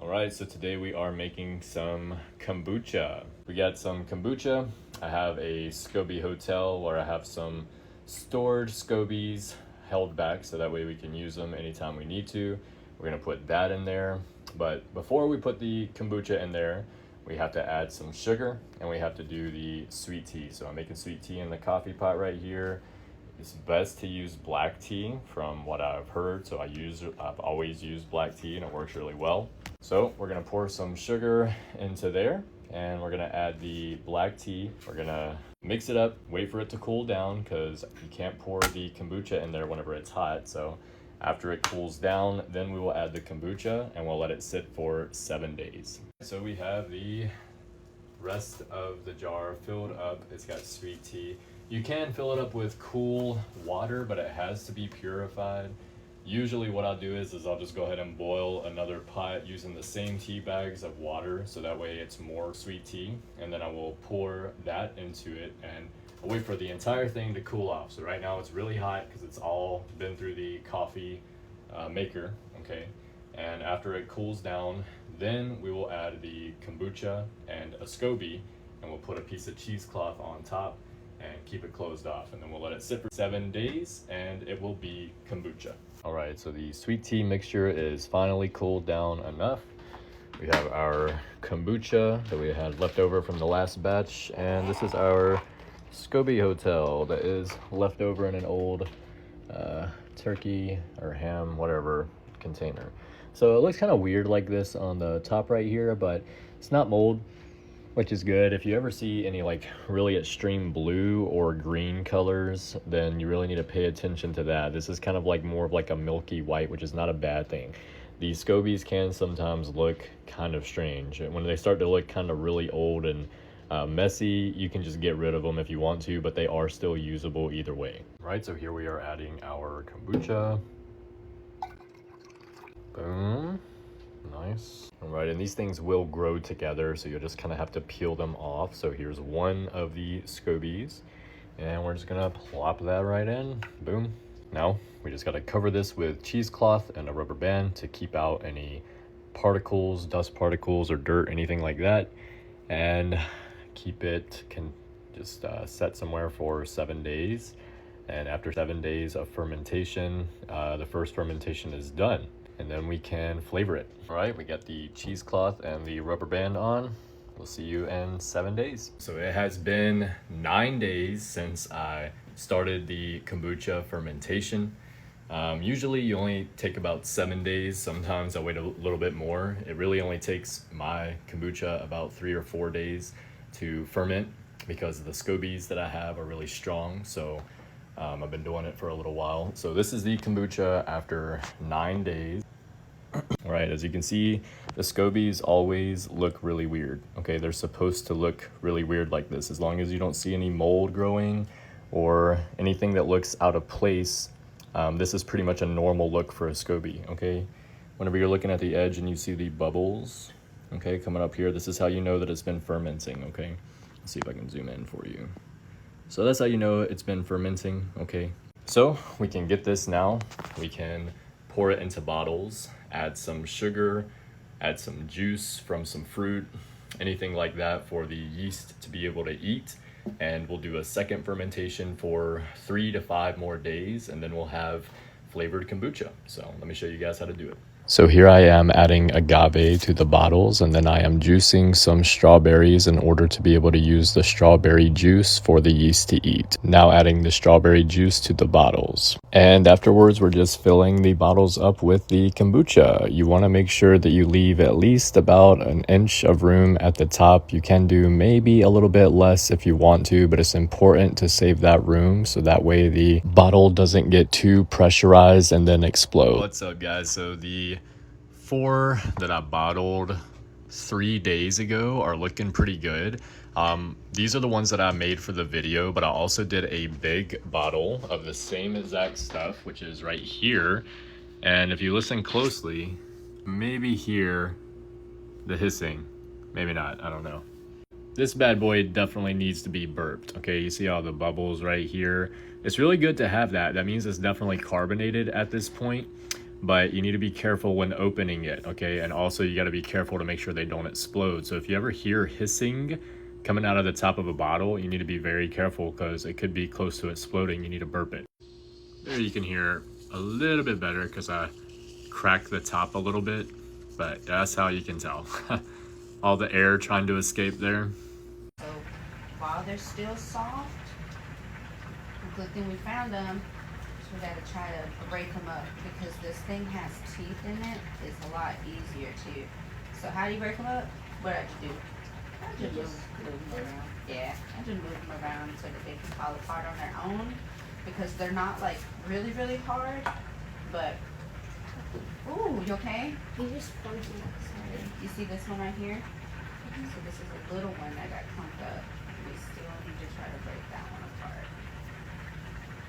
Alright, so today we are making some kombucha. We got some kombucha. I have a SCOBY hotel where I have some stored SCOBYs held back so that way we can use them anytime we need to. We're gonna put that in there. But before we put the kombucha in there, we have to add some sugar and we have to do the sweet tea. So I'm making sweet tea in the coffee pot right here. It's best to use black tea from what I've heard. So I've always used black tea and it works really well. So we're gonna pour some sugar into there and we're gonna add the black tea. We're gonna mix it up, wait for it to cool down because you can't pour the kombucha in there whenever it's hot. So after it cools down, then we will add the kombucha and we'll let it sit for 7 days. So we have the rest of the jar filled up. It's got sweet tea. You can fill it up with cool water, but it has to be purified. Usually what I'll do is I'll just go ahead and boil another pot using the same tea bags of water, so that way it's more sweet tea, and then I will pour that into it and I'll wait for the entire thing to cool off. So right now it's really hot because it's all been through the coffee maker, okay? And after it cools down, then we will add the kombucha and a SCOBY, and we'll put a piece of cheesecloth on top and keep it closed off, and then we'll let it sit for 7 days and it will be kombucha. All right, so the sweet tea mixture is finally cooled down enough. We have our kombucha that we had left over from the last batch, and this is our SCOBY hotel that is left over in an old turkey or ham, whatever, container. So it looks kind of weird like this on the top right here, but it's not mold, which is good. If you ever see any like really extreme blue or green colors, then you really need to pay attention to that. This is kind of like more of like a milky white, which is not a bad thing. These SCOBYs can sometimes look kind of strange. When they start to look kind of really old and messy, you can just get rid of them if you want to, but they are still usable either way. Right, so here we are adding our kombucha. Boom. Nice. All right, and these things will grow together, so you'll just kind of have to peel them off. So here's one of the SCOBYs, and we're just gonna plop that right in. Boom. Now we just got to cover this with cheesecloth and a rubber band to keep out any particles, dust particles or dirt, anything like that, and keep it set somewhere for 7 days. And after 7 days of fermentation, the first fermentation is done, and then we can flavor it. All right, we got the cheesecloth and the rubber band on. We'll see you in 7 days. So it has been 9 days since I started the kombucha fermentation. Usually you only take about 7 days. Sometimes I wait a little bit more. It really only takes my kombucha about 3 or 4 days to ferment because the SCOBYs that I have are really strong. So I've been doing it for a little while. So this is the kombucha after 9 days. All right, as you can see, the SCOBYs always look really weird. Okay, they're supposed to look really weird like this. As long as you don't see any mold growing or anything that looks out of place, this is pretty much a normal look for a SCOBY, okay? Whenever you're looking at the edge and you see the bubbles, okay, coming up here, this is how you know that it's been fermenting, okay? Let's see if I can zoom in for you. So that's how you know it's been fermenting, okay? So we can get this now. We can pour it into bottles, add some sugar, add some juice from some fruit, anything like that for the yeast to be able to eat. And we'll do a second fermentation for 3 to 5 more days, and then we'll have flavored kombucha. So let me show you guys how to do it. So here I am adding agave to the bottles, and then I am juicing some strawberries in order to be able to use the strawberry juice for the yeast to eat. Now adding the strawberry juice to the bottles. And afterwards, we're just filling the bottles up with the kombucha. You want to make sure that you leave at least about an inch of room at the top. You can do maybe a little bit less if you want to, but it's important to save that room so that way the bottle doesn't get too pressurized and then explode. What's up, guys? So the 4 that I bottled 3 days ago are looking pretty good. These are the ones that I made for the video, but I also did a big bottle of the same exact stuff, which is right here. And if you listen closely, maybe hear the hissing, maybe not, I don't know. This bad boy definitely needs to be burped. Okay, you see all the bubbles right here. It's really good to have that. That means it's definitely carbonated at this point. but you need to be careful when opening it, okay? And also you gotta be careful to make sure they don't explode. So if you ever hear hissing coming out of the top of a bottle, you need to be very careful because it could be close to exploding. You need to burp it. There you can hear a little bit better because I cracked the top a little bit, but that's how you can tell. All the air trying to escape there. So while they're still soft, the good thing we found them, so we gotta try to break them up because this thing has teeth in it. It's a lot easier to. So how do you break them up? What did you do? I just move them around. Yeah, I just move them around so that they can fall apart on their own because they're not like really, really hard, but ooh, you okay? You just funky. Sorry. You see this one right here? So this is a little one that got clumped up. We still need to try to break that one apart.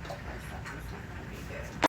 That's not gonna be good.